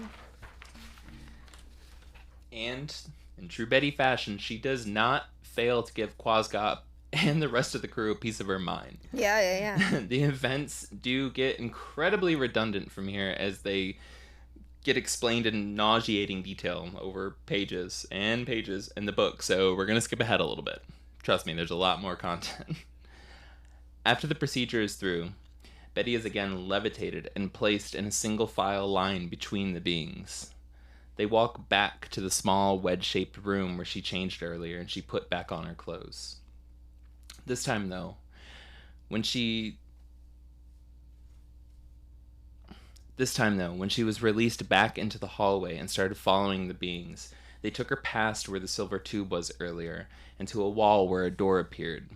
And, in true Betty fashion, she does not fail to give Quasgop and the rest of the crew a piece of her mind. Yeah. The events do get incredibly redundant from here as they get explained in nauseating detail over pages and pages in the book, so we're going to skip ahead a little bit. Trust me, there's a lot more content. After the procedure is through, Betty is again levitated and placed in a single file line between the beings. They walk back to the small wedge-shaped room where she changed earlier, and she put back on her clothes. This time, though, when she was released back into the hallway and started following the beings, they took her past where the silver tube was earlier, and to a wall where a door appeared.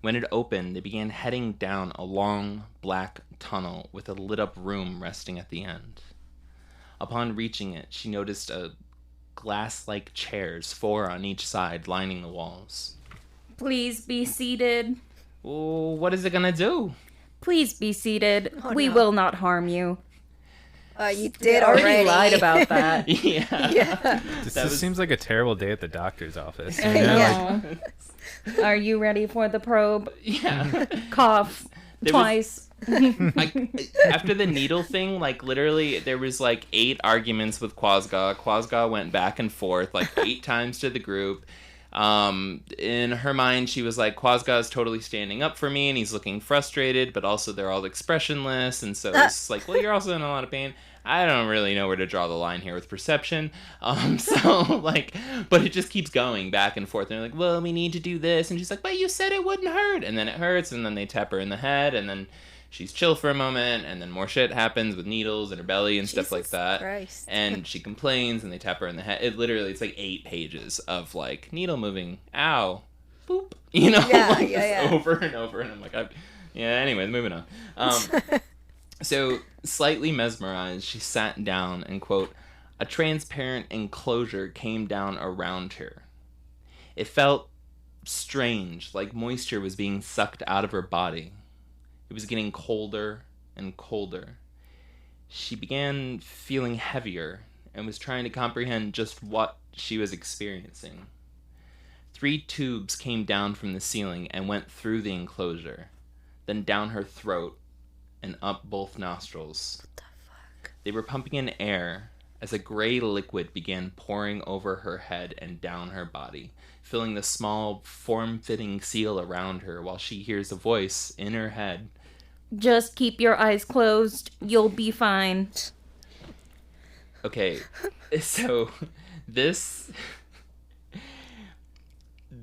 When it opened, they began heading down a long, black tunnel with a lit-up room resting at the end. Upon reaching it, she noticed a glass-like chairs, 4 on each side, lining the walls. Please be seated. Well, what is it gonna do? Please be seated. Oh, We no. will not harm you. You did already. lied about that. Yeah. Yeah. This seems like a terrible day at the doctor's office. You I know? know. Are you ready for the probe? Yeah. Cough There twice. After the needle thing, like, literally, there was, like, 8 arguments with Quasga. Quasga went back and forth, like, 8 times to the group. In her mind, she was like, Quasga is totally standing up for me, and he's looking frustrated, but also they're all expressionless, and so it's like, well, you're also in a lot of pain. I don't really know where to draw the line here with perception. So, like, but it just keeps going back and forth. And they're like, well, we need to do this. And she's like, but you said it wouldn't hurt. And then it hurts. And then they tap her in the head. And then she's chill for a moment. And then more shit happens with needles in her belly and stuff like that. Christ. And she complains and they tap her in the head. It literally, it's like 8 pages of, like, needle moving. Ow. Boop. You know? Yeah, like, yeah, just yeah. over and over. And I'm like, yeah, anyways, moving on. So, slightly mesmerized, she sat down and, quote, a transparent enclosure came down around her. It felt strange, like moisture was being sucked out of her body. It was getting colder and colder. She began feeling heavier and was trying to comprehend just what she was experiencing. 3 tubes came down from the ceiling and went through the enclosure, then down her throat, and up both nostrils. What the fuck? They were pumping in air as a gray liquid began pouring over her head and down her body, filling the small, form-fitting seal around her while she hears a voice in her head. Just keep your eyes closed. You'll be fine. Okay, so this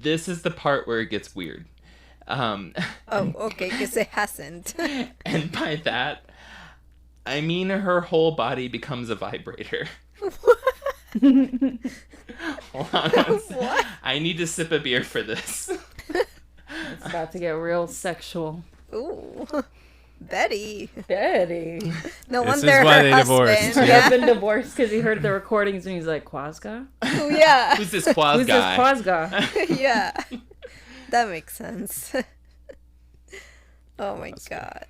is the part where it gets weird. Oh, okay, because it hasn't. And by that, I mean her whole body becomes a vibrator. Hold on one sec. What? I need to sip a beer for this. It's about to get real sexual. Ooh. Betty. Betty. No This wonder is why her they divorced. husband. He Yeah. has been divorced because he heard the recordings and he's like, Quasga? Oh, yeah. Who's this Quaz Who's guy? this Quasga? Yeah. That makes sense. Oh my god.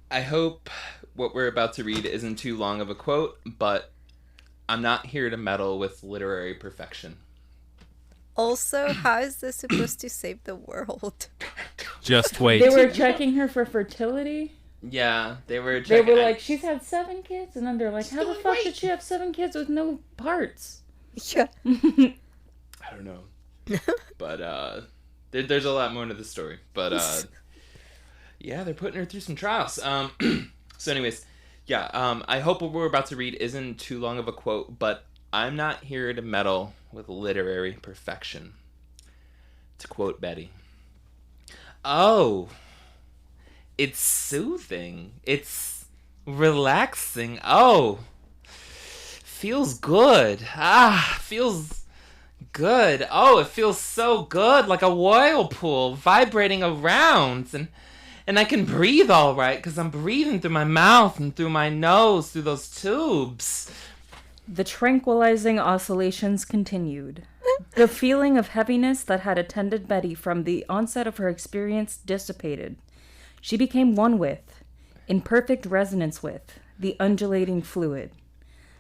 I hope what we're about to read isn't too long of a quote, but I'm not here to meddle with literary perfection. Also, how is this supposed to save the world? Just wait. They were checking her for fertility. Yeah, they were They checking. were like, she's had 7 kids. And then they're like, how the fuck did she have 7 kids with no parts? Yeah. I don't know. But there's a lot more to the story. But yeah, they're putting her through some trials. So anyways, yeah, I hope what we're about to read isn't too long of a quote, but I'm not here to meddle with literary perfection. To quote Betty. Oh, it's soothing. It's relaxing. Oh, feels good. Feels good. Oh, it feels so good, like a whirlpool vibrating around, and I can breathe all right because I'm breathing through my mouth and through my nose through those tubes. The tranquilizing oscillations continued. The feeling of heaviness that had attended Betty from the onset of her experience dissipated. She became one with, in perfect resonance with, the undulating fluid.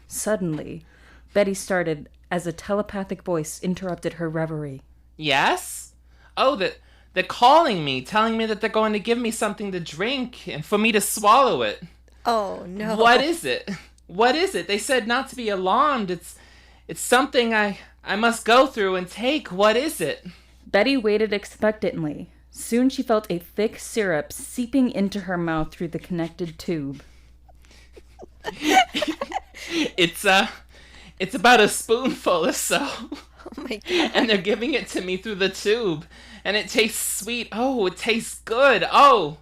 Suddenly, Betty started as a telepathic voice interrupted her reverie. Yes? Oh, they're calling me, telling me that they're going to give me something to drink and for me to swallow it. Oh no. What is it? What is it? They said not to be alarmed. It's something I must go through and take. What is it? Betty waited expectantly. Soon she felt a thick syrup seeping into her mouth through the connected tube. It's about a spoonful or so. Oh my god. And they're giving it to me through the tube. And it tastes sweet. Oh, it tastes good. Oh,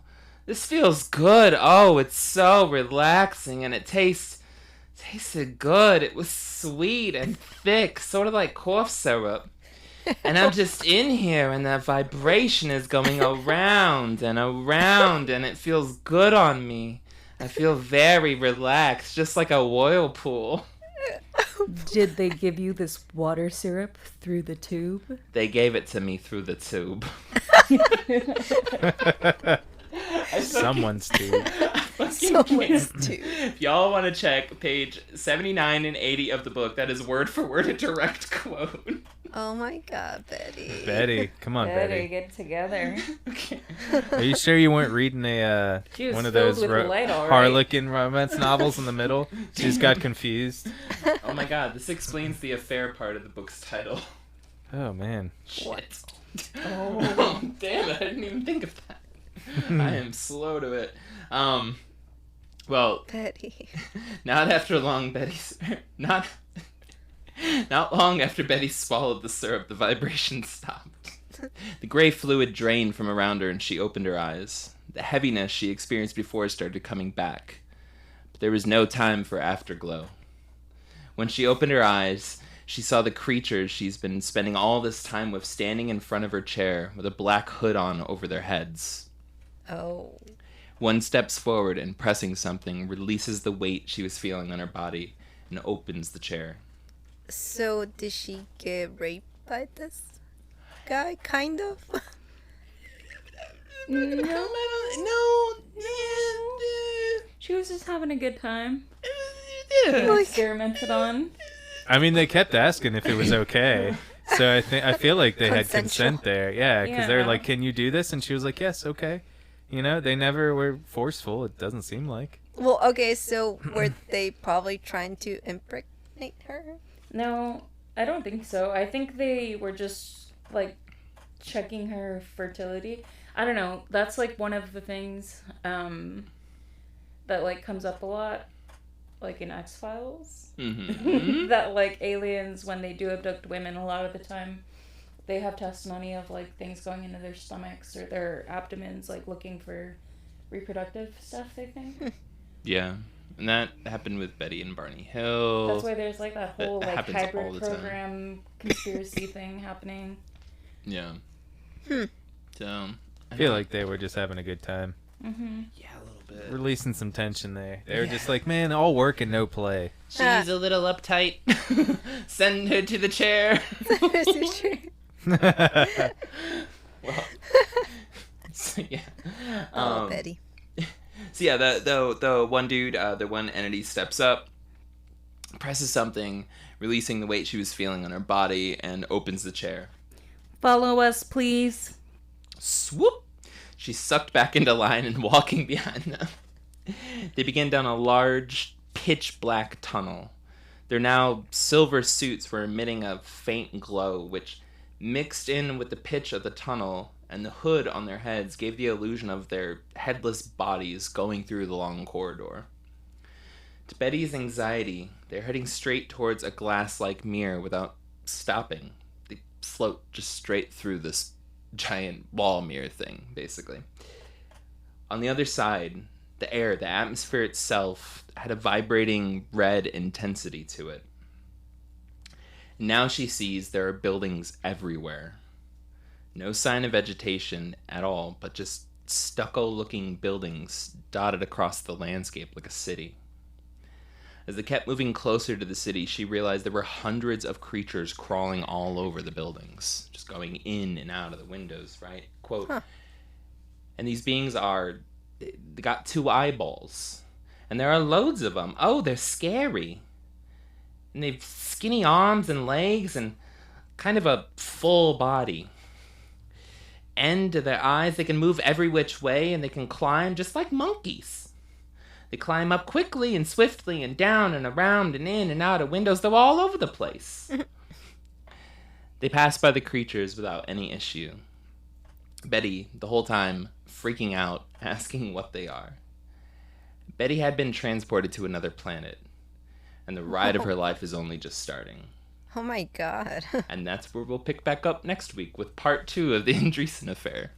this feels good. Oh, it's so relaxing. And it tasted good. It was sweet and thick, sort of like cough syrup. And I'm just in here, and that vibration is going around, and it feels good on me. I feel very relaxed, just like a whirlpool. Did they give you this water syrup through the tube? They gave it to me through the tube. Someone's tube. Someone's too. If y'all want to check page 79 and 80 of the book, that is word for word a direct quote. Oh my god, Betty. Betty, come on, Better Betty. get together. Okay. Are you sure you weren't reading She was one of filled those with light, all right. Harlequin romance novels in the middle? She just got confused. Oh my god, this explains the affair part of the book's title. Oh man. Shit. Oh. Damn it, I didn't even think of that. I am slow to it. Well, Betty. not long after Betty swallowed the syrup, the vibration stopped. The gray fluid drained from around her and she opened her eyes. The heaviness she experienced before started coming back. But there was no time for afterglow. When she opened her eyes, she saw the creatures she's been spending all this time with standing in front of her chair with a black hood on over their heads. Oh. One steps forward and pressing something releases the weight she was feeling on her body and opens the chair. So did she get raped by this guy? Kind of. No. She was just having a good time. Yeah. Experimented on. I mean, they kept asking if it was okay. So I feel like they had consent there. Yeah, because they're Yeah. like, "Can you do this?" And she was like, "Yes, okay." You know, they never were forceful. It doesn't seem like. Well, okay, so were they probably trying to impregnate her? No, I don't think so. I think they were just like checking her fertility. I don't know. That's like one of the things that like comes up a lot, like in X-Files. Mm-hmm. That like aliens, when they do abduct women, a lot of the time they have testimony of like things going into their stomachs or their abdomens, like looking for reproductive stuff, they think. Yeah. And that happened with Betty and Barney Hill. That's why there's like that whole That like happens all hybrid the time. program conspiracy thing happening. Yeah. Hmm. So I feel like they were just having a good time, Mm-hmm. yeah, a little bit. releasing some tension there. They were just like, "Man, all work and no play." She's a little uptight. Send her to the chair. Well, so, yeah. Oh, Betty. So yeah, the one dude, the one entity steps up, presses something, releasing the weight she was feeling on her body, and opens the chair. Follow us, please. Swoop! She's sucked back into line and walking behind them. They begin down a large, pitch-black tunnel. Their now silver suits were emitting a faint glow, which mixed in with the pitch of the tunnel, and the hood on their heads gave the illusion of their headless bodies going through the long corridor. To Betty's anxiety, they're heading straight towards a glass-like mirror without stopping. They float just straight through this giant wall mirror thing, basically. On the other side, the air, the atmosphere itself, had a vibrating red intensity to it. Now she sees there are buildings everywhere. No sign of vegetation at all, but just stucco-looking buildings dotted across the landscape like a city. As they kept moving closer to the city, she realized there were hundreds of creatures crawling all over the buildings, just going in and out of the windows, right? Quote, and these beings they got 2 eyeballs, and there are loads of them. Oh, they're scary. And they've skinny arms and legs and kind of a full body. End to their eyes, they can move every which way, and they can climb just like monkeys. They climb up quickly and swiftly and down and around and in and out of windows. They're all over the place. They pass by the creatures without any issue. Betty, the whole time, freaking out, asking what they are. Betty had been transported to another planet, and the ride of her life is only just starting. Oh my god. And that's where we'll pick back up next week with part 2 of the Andreasson Affair.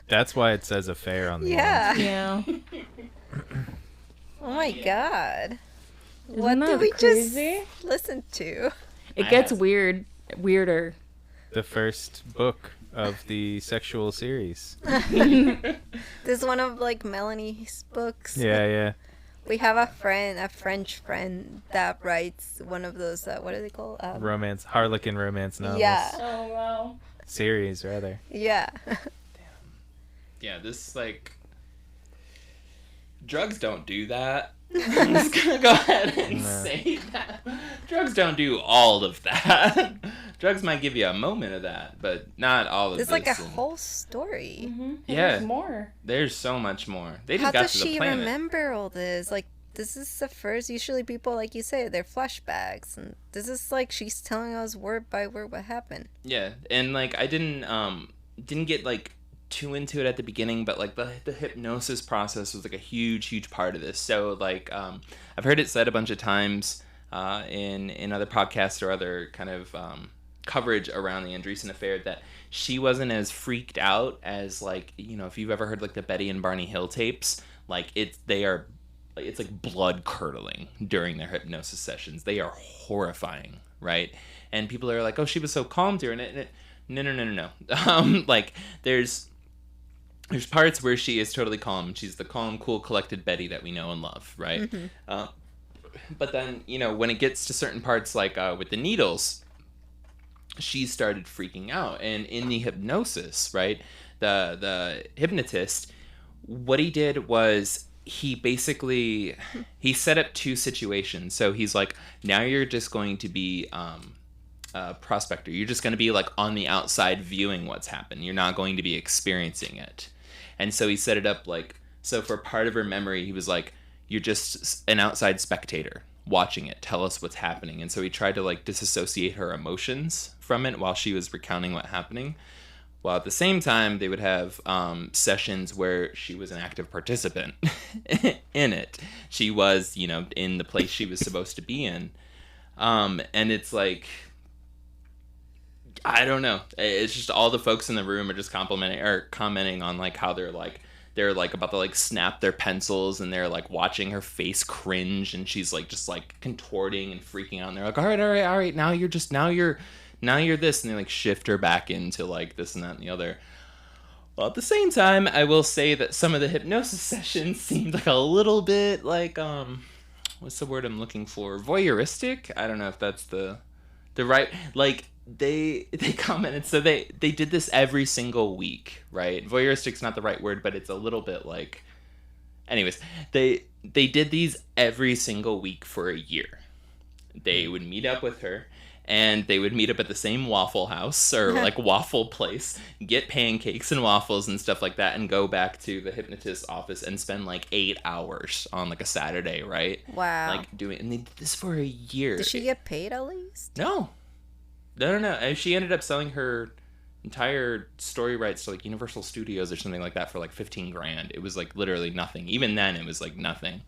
That's why it says affair on the Yeah. Yeah. Oh my god. Isn't What that did we crazy? just listen to? It I gets have- weirder. The first book of the sexual series. This is one of like Melanie's books. Yeah, yeah. We have a French friend that writes one of those, what are they called? Romance, Harlequin romance novels. Yeah. Oh, wow. Series, rather. Yeah. Yeah, this, like... Drugs don't do that. I'm just gonna go ahead and say that. Drugs don't do all of that. Drugs might give you a moment of that, but not all of There's this. like a whole story. Mm-hmm. Yeah. There's more. There's so much more. They just How got does to the she planet. remember all this? Like, this is the first. Usually, people, like you say, they're flashbacks, and this is like she's telling us word by word what happened. Yeah, and like I didn't get like too into it at the beginning, but like the hypnosis process was like a huge part of this. So like I've heard it said a bunch of times in other podcasts or other kind of coverage around the Andreasson Affair that she wasn't as freaked out as, like, you know, if you've ever heard like the Betty and Barney Hill tapes, like it's like blood curdling during their hypnosis sessions. They are horrifying, right? And people are like, oh, she was so calm during it. No. Like there's parts where she is totally calm. She's the calm, cool, collected Betty that we know and love, right? Mm-hmm. But then, you know, when it gets to certain parts, like with the needles, she started freaking out. And in the hypnosis, right, the hypnotist, what he did was he set up two situations. So he's like, now you're just going to be a prospector. You're just going to be like on the outside viewing what's happened. You're not going to be experiencing it. And so he set it up like, so for part of her memory, he was like, you're just an outside spectator watching it. Tell us what's happening. And so he tried to like disassociate her emotions from it while she was recounting what's happening. While at the same time, they would have sessions where she was an active participant in it. She was, you know, in the place she was supposed to be in. And it's like, I don't know. It's just all the folks in the room are just commenting on like how they're about to like snap their pencils, and they're like watching her face cringe, and she's like just like contorting and freaking out. And they're like, all right. Now you're this, and they like shift her back into like this and that and the other. Well, at the same time, I will say that some of the hypnosis sessions seemed like a little bit like what's the word I'm looking for? Voyeuristic? I don't know if that's the right, like they commented, so they did this every single week, right? Voyeuristic's not the right word, but it's a little bit like, anyways, they did these every single week for a year. They would meet up with her, and they would meet up at the same Waffle House or like waffle place, get pancakes and waffles and stuff like that, and go back to the hypnotist's office and spend like 8 hours on like a Saturday, right? Wow. Like doing, and they did this for a year. Did she get paid at least? No. And she ended up selling her entire story rights to like Universal Studios or something like that for like $15,000. It was like literally nothing. Even then, it was like nothing.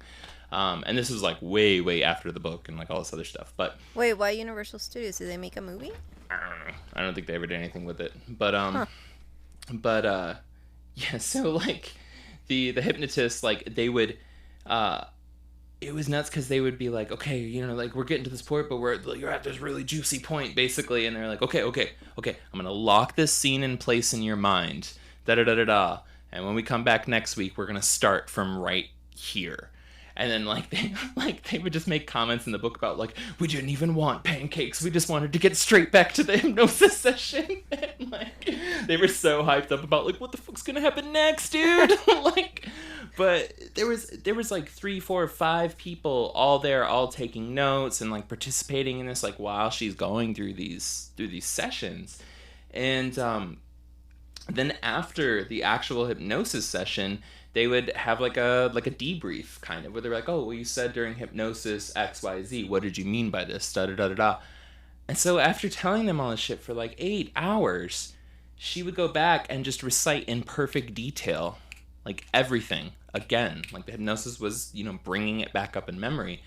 And this was like way after the book and like all this other stuff. But wait, why Universal Studios? Did they make a movie? I don't know. I don't think they ever did anything with it. But yeah. So like the hypnotist, like they would. It was nuts because they would be like, okay, you know, like we're getting to this point, but you're at this really juicy point, basically, and they're like, okay, I'm gonna lock this scene in place in your mind, and when we come back next week, we're gonna start from right here. And then like they would just make comments in the book about like, we didn't even want pancakes, we just wanted to get straight back to the hypnosis session. And like they were so hyped up about like, what the fuck's gonna happen next, dude? Like, but there was like 3, 4, 5 people all there, all taking notes and like participating in this like while she's going through these sessions. And then after the actual hypnosis session, they would have like a debrief kind of, where they're like, oh, well, you said during hypnosis XYZ, what did you mean by this? And so after telling them all this shit for like 8 hours, she would go back and just recite in perfect detail like everything again. Like the hypnosis was, you know, bringing it back up in memory.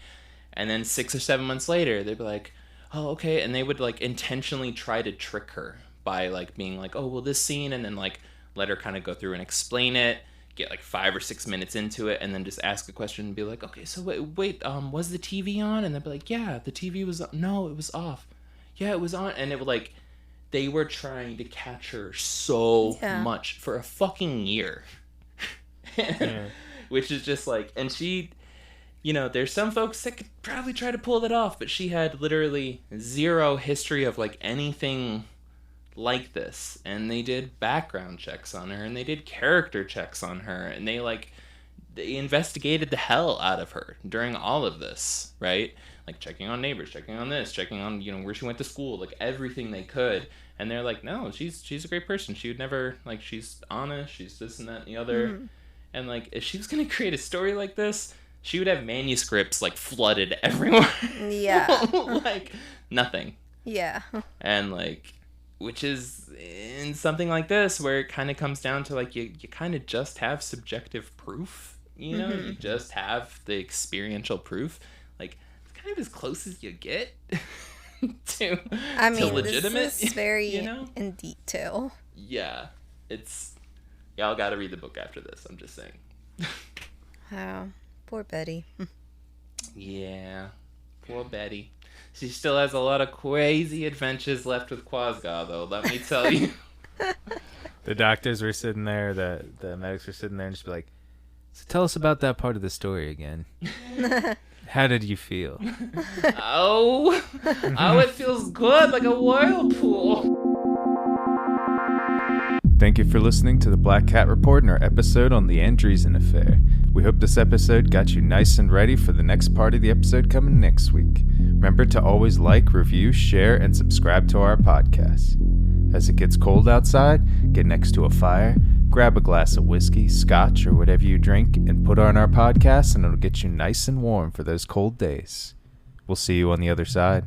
And then 6 or 7 months later, they'd be like, oh, okay. And they would like intentionally try to trick her by like being like, oh, well, this scene, and then like let her kind of go through and explain it, get like 5 or 6 minutes into it, and then just ask a question and be like, okay, so wait, was the TV on? And they'd be like, yeah, the TV was on. No, it was off. Yeah, it was on. And it would like, they were trying to catch her so much for a fucking year. Yeah. Which is just like, and she, you know, there's some folks that could probably try to pull that off, but she had literally zero history of like anything like this. And they did background checks on her, and they did character checks on her, and they investigated the hell out of her during all of this, right? Like checking on neighbors, checking on this, checking on, you know, where she went to school, like everything they could. And they're like, no, she's a great person. She would never, like, she's honest, she's this and that and the other. Mm-hmm. And like, if she was gonna create a story like this, she would have manuscripts like flooded everywhere. Yeah. Like nothing. Yeah. And like, which is in something like this where it kind of comes down to like you kind of just have subjective proof, you know, you just have the experiential proof. Like it's kind of as close as you get to legitimate. This is very you know? in detail. Yeah, y'all got to read the book after this. I'm just saying. Oh, poor Betty. Yeah, poor Betty. She still has a lot of crazy adventures left with Quasgar, though, let me tell you. The doctors were sitting there, the medics were sitting there and just be like, so tell us about that part of the story again. How did you feel? Oh, it feels good, like a whirlpool. Thank you for listening to the Black Cat Report and our episode on the Andreasson Affair. We hope this episode got you nice and ready for the next part of the episode coming next week. Remember to always like, review, share, and subscribe to our podcast. As it gets cold outside, get next to a fire, grab a glass of whiskey, scotch, or whatever you drink, and put on our podcast, and it'll get you nice and warm for those cold days. We'll see you on the other side.